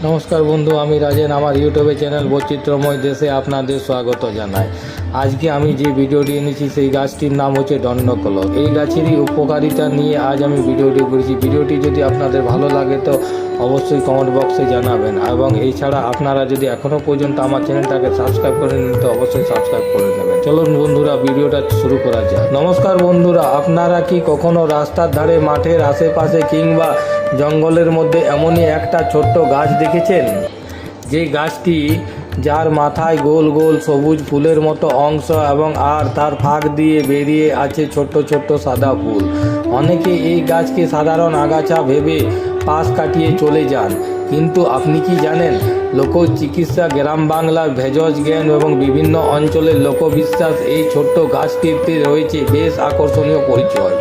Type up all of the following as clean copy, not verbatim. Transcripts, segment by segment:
নমস্কার বন্ধু, আমি রাজেন। আমার ইউটিউবে চ্যানেল বৈচিত্র্যময় দেশে আপনাদের স্বাগত জানাই। আজকে আমি যে ভিডিওটি এনেছি সেই গাছটির নাম হচ্ছে দণ্ডকলস। এই গাছেরই উপকারিতা নিয়ে আজ আমি ভিডিওটি করেছি। ভিডিওটি যদি আপনাদের ভালো লাগে তো অবশ্যই কমেন্ট বক্সে জানাবেন, এবং এছাড়া আপনারা যদি এখনও পর্যন্ত আমার চ্যানেলটাকে সাবস্ক্রাইব করে নিন তো অবশ্যই সাবস্ক্রাইব করে নেবেন। চলুন বন্ধুরা, ভিডিওটা শুরু করা যায়। নমস্কার বন্ধুরা, আপনারা কি কখনো রাস্তার ধারে, মাঠের আশেপাশে কিংবা জঙ্গলের মধ্যে এমনই একটা ছোট্ট গাছ দেখেছেন, যে গাছটি যার মাথায় গোল গোল সবুজ ফুলের মতো অংশ এবং তার ফাঁক দিয়ে বেরিয়ে আছে ছোট্ট ছোট্ট সাদা ফুল? অনেকে এই গাছকে সাধারণ আগাছা ভেবে পাশ কাটিয়ে চলে যান, কিন্তু আপনি কি জানেন, লোক চিকিৎসা, গ্রাম বাংলার ভেষজ জ্ঞান এবং বিভিন্ন অঞ্চলের লোকবিশ্বাস এই ছোট্ট গাছটিতে রয়েছে বেশ আকর্ষণীয় পরিচয়।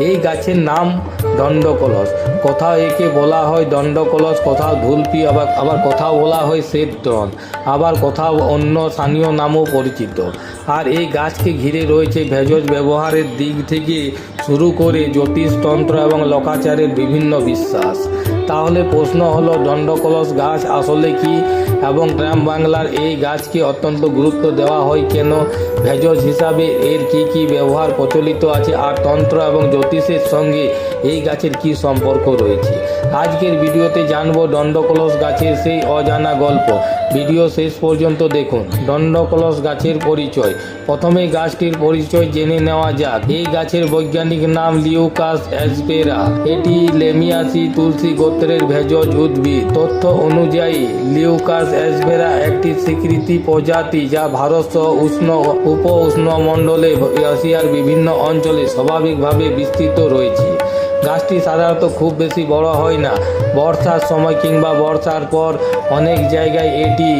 এই গাছের নাম দণ্ডকলস। কোথাও একে বলা হয় দণ্ডকলস, কোথাও ধুলপি, আবার কোথাও বলা হয় শ্বেতড্রন, আবার কোথাও অন্য স্থানীয় নামও পরিচিত। আর এই গাছকে ঘিরে রয়েছে ভেষজ ব্যবহারের দিক থেকে শুরু করে জ্যোতিষতন্ত্র এবং লোকাচারের বিভিন্ন বিশ্বাস। তাহলে প্রশ্ন হলো, দণ্ডকলস গাছ আসলে কি, এবং গ্রাম বাংলার এই গাছকে অত্যন্ত গুরুত্ব দেওয়া হয় কেন? ভেষজ হিসাবে এর কি ব্যবহার প্রচলিত আছে, আর তন্ত্র এবং জ্যোতিষের সঙ্গে এই গাছের কি সম্পর্ক রয়েছে? আজকের ভিডিওতে জানবো দণ্ডকলস গাছের সেই অজানা গল্প। ভিডিও শেষ পর্যন্ত দেখুন। দণ্ডকলস গাছের পরিচয়। প্রথমে গাছটির পরিচয় জেনে নেওয়া যাক। এই গাছের বৈজ্ঞানিক নাম লিউকাস অ্যাসপেরা। এটি লেমিয়াসি তুলসী গোত্রের ভেষজ উদ্ভিদ। তথ্য অনুযায়ী লিউকাস অ্যাসপেরা একটি স্বীকৃতি প্রজাতি, যা ভারত সহ উপ উষ্ণমণ্ডলে এশিয়ার বিভিন্ন অঞ্চলে স্বাভাবিকভাবে বিস্তৃত রয়েছে। গাছটি সাধারণত খুব বেশি বড় হয় না। বর্ষার সময় কিংবা বর্ষার পর অনেক জায়গায় এটি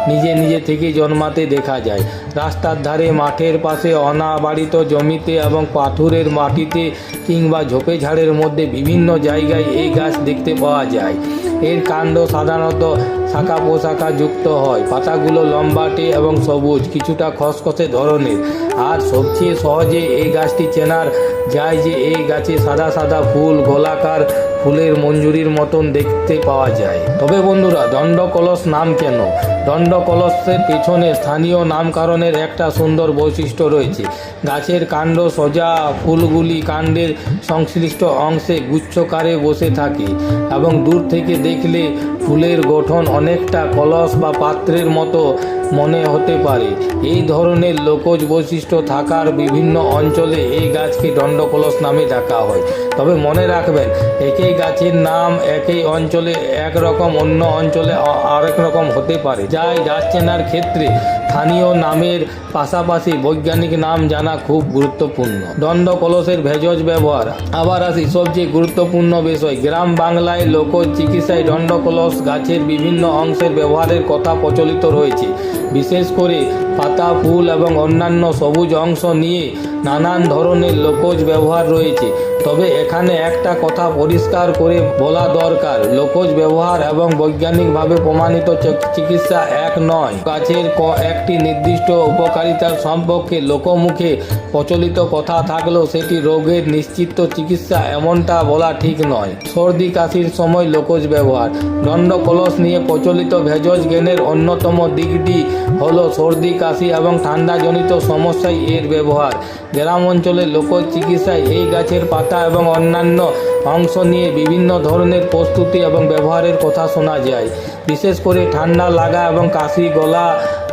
নিজে থেকে জন্মাতে দেখা যায়। রাস্তার ধারে, মাঠের পাশে, অনাবাড়িত জমিতে এবং পাথুরের মাটিতে কিংবা ঝোপেঝাড়ের মধ্যে বিভিন্ন জায়গায় এই গাছ দেখতে পাওয়া যায়। এর কাণ্ড সাধারণত শাখা পোশাখা যুক্ত হয়। পাতাগুলো লম্বাটে এবং সবুজ, কিছুটা খসখসে ধরনের। আর সবচেয়ে সহজে এই গাছটি চেনার যায় যে এই গাছে সাদা সাদা ফুল, গোলাকার ফুলের মঞ্জুরির মতন দেখতে পাওয়া যায়। তবে বন্ধুরা, দণ্ডকলস নাম কেন? দণ্ডকলসের পেছনে স্থানীয় নামকরণের একটা সুন্দর বৈশিষ্ট্য রয়েছে। গাছের কাণ্ড সোজা, ফুলগুলি কাণ্ডের সংশ্লিষ্ট অংশে গুচ্ছকারে বসে থাকে, এবং দূর থেকে দেখলে ফুলের গঠন অনেকটা কলস বা পাত্রের মতো মনে হতে পারে। এই ধরনের লোকজ বৈশিষ্ট্য থাকার বিভিন্ন অঞ্চলে এই গাছকে দণ্ডকলস নামে ডাকা হয়। তবে মনে রাখবেন, একই গাছের নাম একই অঞ্চলে একরকম, অন্য অঞ্চলে আরেক রকম হতে পারে। তাই গাছ চেনার ক্ষেত্রে স্থানীয় নামের পাশাপাশি বৈজ্ঞানিক নাম জানা খুব গুরুত্বপূর্ণ। দণ্ডকলসের ভেষজ ব্যবহার। আবার আসি সবচেয়ে গুরুত্বপূর্ণ বিষয়। গ্রাম বাংলায় লোকজ চিকিৎসায় দণ্ডকলস গাছের বিভিন্ন অংশের ব্যবহারের কথা প্রচলিত রয়েছে। বিশেষ করে পাতা, ফুল এবং অন্যান্য সবুজ অংশ নিয়ে নানান ধরনের লোকজ ব্যবহার রয়েছে। তবে এখানে একটা কথা পরিষ্কার করে বলা দরকার, লোকজ ব্যবহার এবং বৈজ্ঞানিকভাবে প্রমাণিত চিকিৎসা এক নয়। গাছের একটি নির্দিষ্ট উপকারিতার সম্পর্কে লোকমুখে প্রচলিত কথা থাকলেও সেটি রোগের নিশ্চিত চিকিৎসা এমনটা বলা ঠিক নয়। সর্দি কাশির সময় লোকজ ব্যবহার। দণ্ডকলস নিয়ে প্রচলিত ভেষজ জ্ঞানের অন্যতম দিকটি হলো সর্দি কাশি এবং ঠান্ডাজনিত সমস্যায় এর ব্যবহার। গ্রাম অঞ্চলে লোকজ চিকিৎসায় এই গাছের পাতা এবং অন্যান্য অংশ নিয়ে বিভিন্ন ধরনের প্রস্তুতি এবং ব্যবহারের কথা শোনা যায়। বিশেষ করে ঠান্ডা লাগা এবং কাশি, গলা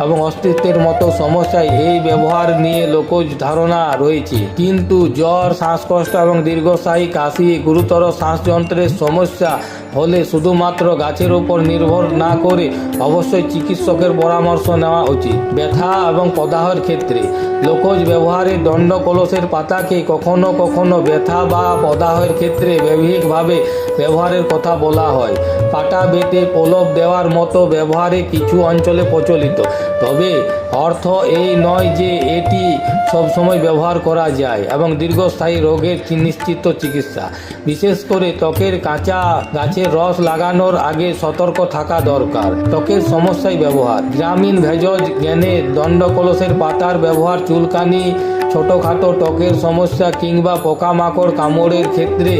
এবং অস্তিত্বের মতো সমস্যায় এই ব্যবহার নিয়ে লোকজ ধারণা রয়েছে। কিন্তু জ্বর, শ্বাসকষ্ট এবং দীর্ঘস্থায়ী কাশি, গুরুতর শ্বাসযন্ত্রের সমস্যা হলে শুধুমাত্র গাছের উপর নির্ভর না করে অবশ্যই চিকিৎসকের পরামর্শ নেওয়া উচিত। ব্যথা এবং প্রদাহের ক্ষেত্রে লোকজ ব্যবহারে দণ্ডকলসের পাতাকে কখনো কখনো ব্যথা বা প্রদাহের ক্ষেত্রে ব্যবহারিকভাবে ব্যবহারের কথা বলা হয়। পাটা বেটে প্রলেপ দেওয়ার মতো ব্যবহারে কিছু অঞ্চলে প্রচলিত। তবে অর্থ এই নয় যে এটি সবসময় ব্যবহার করা যায়। এবং দীর্ঘস্থায়ী রোগের নিশ্চিত চিকিৎসা, বিশেষ করে ত্বকের কাঁচা গাছের রস লাগানোর আগে সতর্ক থাকা দরকার। ত্বকের সমস্যায় ব্যবহার। গ্রামীণ ভেষজ জ্ঞানে দণ্ডকলসের পাতার ব্যবহার চুলকানি, ছোটোখাটো ত্বকের সমস্যা কিংবা পোকামাকড় কামড়ের ক্ষেত্রে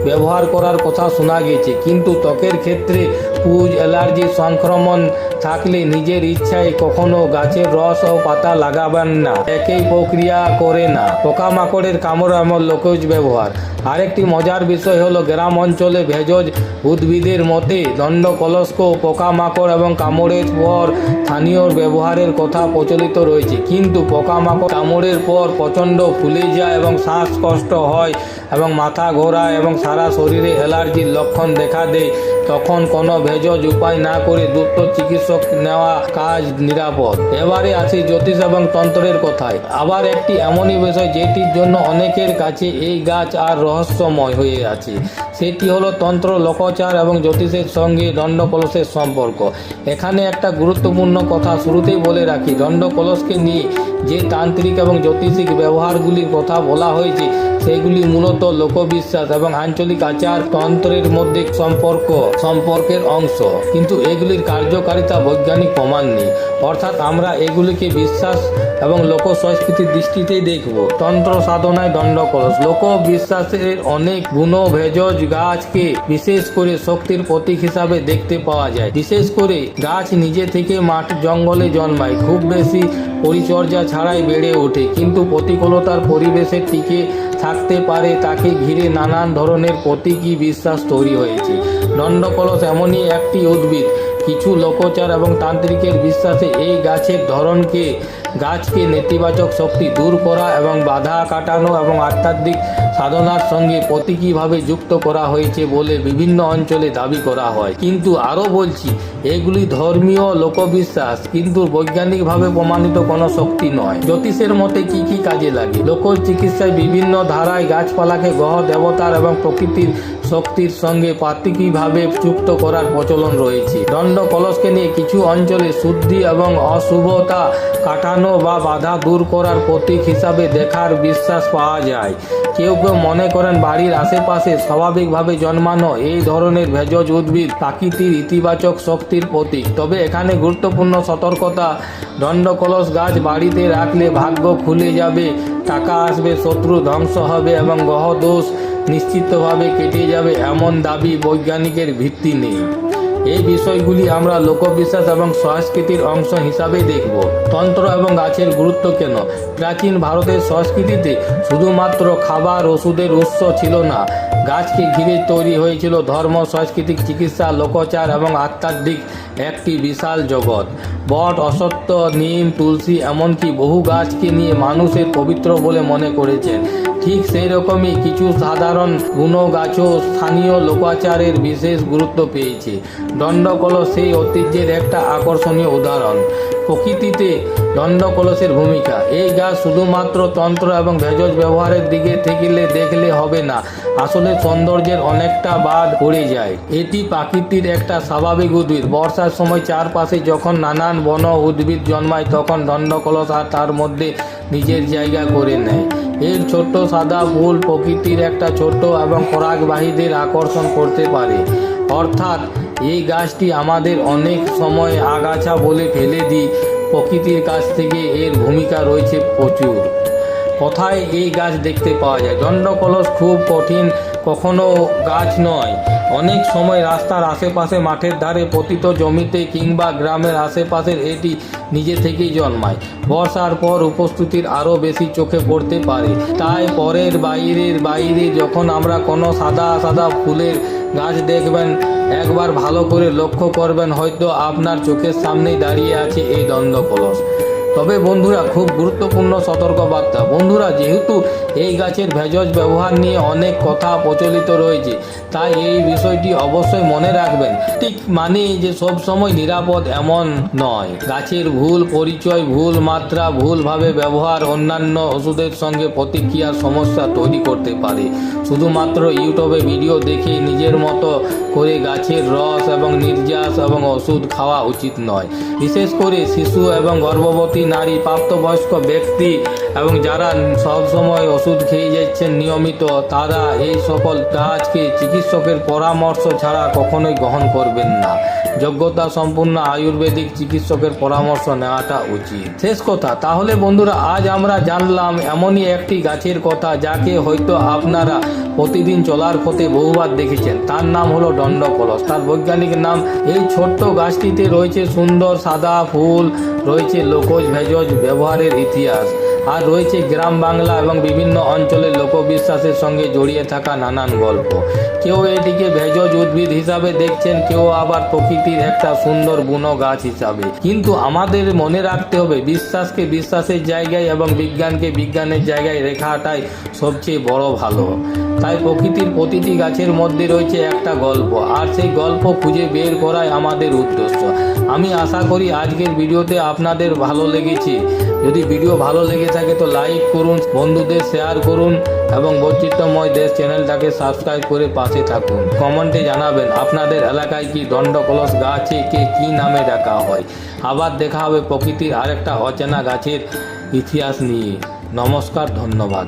ব্যবহার করার কথা শোনা গেছে, কিন্তু ত্বকের ক্ষেত্রে পুজ, অ্যালার্জি সংক্রমণ থাকলে নিজের ইচ্ছায় কখনো গাছের রস ও পাতা লাগাবেন না। একই প্রক্রিয়া করে না। পোকামাকড়ের কামড় এমন লোকজ ব্যবহার। আরেকটি মজার বিষয় হলো গ্রাম অঞ্চলে ভেষজ উদ্ভিদের মতে দণ্ডকলস্ক পোকামাকড় এবং কামড়ের পর স্থানীয় ব্যবহারের কথা প্রচলিত রয়েছে, কিন্তু পোকামাকড় কামড়ের পর প্রচণ্ড ফুলে যায় এবং শ্বাসকষ্ট হয় এবং মাথা ঘোরায় এবং সারা শরীরে অ্যালার্জির লক্ষণ দেখা দেয়, তখন কোনো ভেষজ উপায় না করে দ্রুত চিকিৎসক নেওয়া কাজ নিরাপদ। এবারে আসি জ্যোতিষ এবং তন্ত্রের কথায়। আবার একটি এমনই বিষয় যেটির জন্য অনেকের কাছে এই গাছ আর রহস্যময় হয়ে আছে, সেটি হলো তন্ত্র, লোকাচার এবং জ্যোতিষের সঙ্গে দণ্ডকলসের সম্পর্ক। এখানে একটা গুরুত্বপূর্ণ কথা শুরুতেই বলে রাখি, দণ্ডকলসকে নিয়ে যে তান্ত্রিক এবং জ্যোতিষিক ব্যবহারগুলির কথা বলা হয়েছে সেগুলি মূলত লোকবিশ্বাস এবং আঞ্চলিক আচার তন্ত্রের মধ্যে সম্পর্কের অংশ, কিন্তু এগুলির কার্যকারিতা বৈজ্ঞানিক প্রমাণ নেই। অর্থাৎ আমরা এগুলিকে বিশ্বাস এবং লোক সংস্কৃতির দৃষ্টিতেই দেখব। তন্ত্র সাধনায় দণ্ডকলস। লোক বিশ্বাসের অনেক গুণ ভেষজ গাছকে বিশেষ করে শক্তির প্রতীক হিসাবে দেখতে পাওয়া যায়। বিশেষ করে গাছ নিজে থেকে মাঠ জঙ্গলে জন্মায়, খুব বেশি পরিচর্যা ছাড়াই বেড়ে ওঠে, কিন্তু প্রতিকূলতার পরিবেশে টিকে থাকতে পারে। তাকে ঘিরে নানান ধরনের প্রতীকী বিশ্বাস তৈরি হয়েছে। দণ্ডকলস এমনই একটি উদ্ভিদ, কিছু লোকচার এবং তান্ত্রিকের বিশ্বাসে এই গাছের গাছকে নেতিবাচক শক্তি দূর করা এবং বাধা কাটানো এবং আধ্যাত্মিক সাধনার সঙ্গে প্রতীকীভাবে যুক্ত করা হয়েছে বলে বিভিন্ন অঞ্চলে দাবি করা হয়। কিন্তু আরও বলছি, এগুলি ধর্মীয় লোকবিশ্বাস, কিন্তু বৈজ্ঞানিকভাবে প্রমাণিত কোনো শক্তি নয়। জ্যোতিষের মতে কি কি কাজে লাগে? লোক চিকিৎসায় বিভিন্ন ধারায় গাছপালাকে গ্রহ দেবতার এবং প্রকৃতির শক্তির সঙ্গে প্রতীকীভাবে যুক্ত করার প্রচলন রয়েছে। দণ্ডকলসকে নিয়ে কিছু অঞ্চলে শুদ্ধি এবং অশুভতা কাটানো বা বাধা দূর করার প্রতীক হিসাবে দেখার বিশ্বাস পাওয়া যায়। কেউ কেউ মনে করেন বাড়ির আশেপাশে স্বাভাবিকভাবে জন্মানো এই ধরনের ভেষজ উদ্ভিদ প্রাকৃতিক ইতিবাচক শক্তির প্রতীক। তবে এখানে গুরুত্বপূর্ণ সতর্কতা, দণ্ডকলস গাছ বাড়িতে রাখলে ভাগ্য খুলে যাবে, টাকা আসবে, শত্রু ধ্বংস হবে এবং গ্রহ দোষ নিশ্চিতভাবে কেটে যাবে, এমন দাবি বৈজ্ঞানিকের ভিত্তি নেই। এই বিষয়গুলি আমরা লোকবিশ্বাস এবং সংস্কৃতির অংশ হিসাবে দেখব। তন্ত্র এবং গাছের গুরুত্ব কেন? প্রাচীন ভারতের সংস্কৃতিতে শুধুমাত্র খাবার ওষুধের উৎস ছিল না, গাছকে ঘিরে তৈরি হয়েছিল ধর্ম, সাংস্কৃতিক, চিকিৎসা, লোকচার এবং আধ্যাত্মিক একটি বিশাল জগৎ। বট, অশ্বত্থ, নিম, তুলসী এমনকি বহু গাছকে নিয়ে মানুষের পবিত্র বলে মনে করেছেন। ঠিক সেই রকমই কিছু সাধারণ গুণ গাছও স্থানীয় লোকাচারের বিশেষ গুরুত্ব পেয়েছে। দণ্ডকলস সেই ঐতিহ্যের একটা আকর্ষণীয় উদাহরণ। প্রকৃতিতে দণ্ডকলসের ভূমিকা। এই গাছ শুধুমাত্র তন্ত্র এবং ভেষজ ব্যবহারের দিকে দেখলে হবে না, আসলে সৌন্দর্যের অনেকটা বাদ পড়ে যায়। এটি প্রাকৃতির একটা স্বাভাবিক উদ্ভিদ। বর্ষার সময় চারপাশে যখন নানান বন উদ্ভিদ জন্মায়, তখন দণ্ডকলস আর তার মধ্যে নিজের জায়গা করে নেয়। এর ছোট্ট সাদা ফুল প্রকৃতির একটা ছোট এবং পরাগবাহীদের আকর্ষণ করতে পারে। অর্থাৎ এই গাছটি আমাদের অনেক সময় আগাছা বলে ফেলে দিই, প্রকৃতির কাছ থেকে এর ভূমিকা রয়েছে প্রচুর। কোথায় এই গাছ দেখতে পাওয়া যায়? দণ্ডকলস খুব কঠিন কখনো গাছ নয়। অনেক সময় রাস্তার আশেপাশে, মাঠের ধারে, পতিত জমিতে কিংবা গ্রামের আশেপাশের এটি নিজে থেকেই জন্মায়। বর্ষার পর উপস্থিতির আরও বেশি চোখে পড়তে পারে। তাই পরের বাইরে যখন আমরা কোনো সাদা ফুলের গাছ দেখবেন, একবার ভালো করে লক্ষ্য করবেন, হয়তো আপনার চোখের সামনেই দাঁড়িয়ে আছে এই দণ্ডকলস। তবে বন্ধুরা, খুব গুরুত্বপূর্ণ সতর্কবার্তা। বন্ধুরা, যেহেতু এই গাছের ভেষজ ব্যবহার নিয়ে অনেক কথা প্রচলিত রয়েছে, তাই এই বিষয়টি অবশ্যই মনে রাখবেন। ঠিক মানে যে সব সময় নিরাপদ এমন নয়। গাছের ভুল পরিচয়, ভুল মাত্রা, ভুলভাবে ব্যবহার অন্যান্য ওষুধের সঙ্গে প্রতিক্রিয়ার সমস্যা তৈরি করতে পারে। শুধুমাত্র ইউটিউবে ভিডিও দেখে নিজের মতো করে গাছের রস এবং নির্যাস এবং ওষুধ খাওয়া উচিত নয়। বিশেষ করে শিশু এবং গর্ভবতী নারী, প্রাপ্তবয়স্ক ব্যক্তি এবং যারা সবসময় ওষুধ খেয়ে যাচ্ছেন নিয়মিত, তারা এই সকল গাছকে চিকিৎসকের পরামর্শ ছাড়া কখনোই গ্রহণ করবেন না। যোগ্যতা সম্পূর্ণ আয়ুর্বেদিক চিকিৎসকের পরামর্শ নেওয়াটা উচিত। শেষ কথা, তাহলে বন্ধুরা আজ আমরা জানলাম এমনই একটি গাছের কথা যাকে হয়তো আপনারা প্রতিদিন চলার পথে বহুবার দেখেছেন। তার নাম হলো দণ্ডকলস। তার বৈজ্ঞানিক নাম। এই ছোট্ট গাছটিতে রয়েছে সুন্দর সাদা ফুল, রয়েছে লোকজ ভেষজ ব্যবহারের ইতিহাস, আর রয়েছে গ্রাম বাংলা এবং বিভিন্ন অঞ্চলের লোকবিশ্বাসের সঙ্গে জড়িয়ে থাকা নানান গল্প। কেউ এটিকে ভেষজ উদ্ভিদ হিসাবে দেখছেন, কেউ আবার প্রকৃতির একটা সুন্দর বুনো গাছ হিসাবে। কিন্তু আমাদের মনে রাখতে হবে, বিশ্বাসকে বিশ্বাসের জায়গায় এবং বিজ্ঞানকে বিজ্ঞানের জায়গায় রেখাটাই সবচেয়ে বড় ভালো। তাই প্রকৃতির প্রতিটি গাছের মধ্যে রয়েছে একটা গল্প, আর সেই গল্প খুঁজে বের করাই আমাদের উদ্দেশ্য। আমি আশা করি আজকের ভিডিওতে আপনাদের ভালো লেগেছে। যদি ভিডিও ভালো লেগে থাকে তো লাইক করুন, বন্ধুদের শেয়ার করুন এবং বৈচিত্র্যময় দেশ চ্যানেলটাকে সাবস্ক্রাইব করে পাশে থাকুন। কমেন্টে জানাবেন আপনাদের এলাকায় কি দণ্ডকলস গাছকে কি নামে ডাকা হয়। আবার দেখা হবে প্রকৃতির আরেকটা অচেনা গাছের ইতিহাস নিয়ে। নমস্কার, ধন্যবাদ।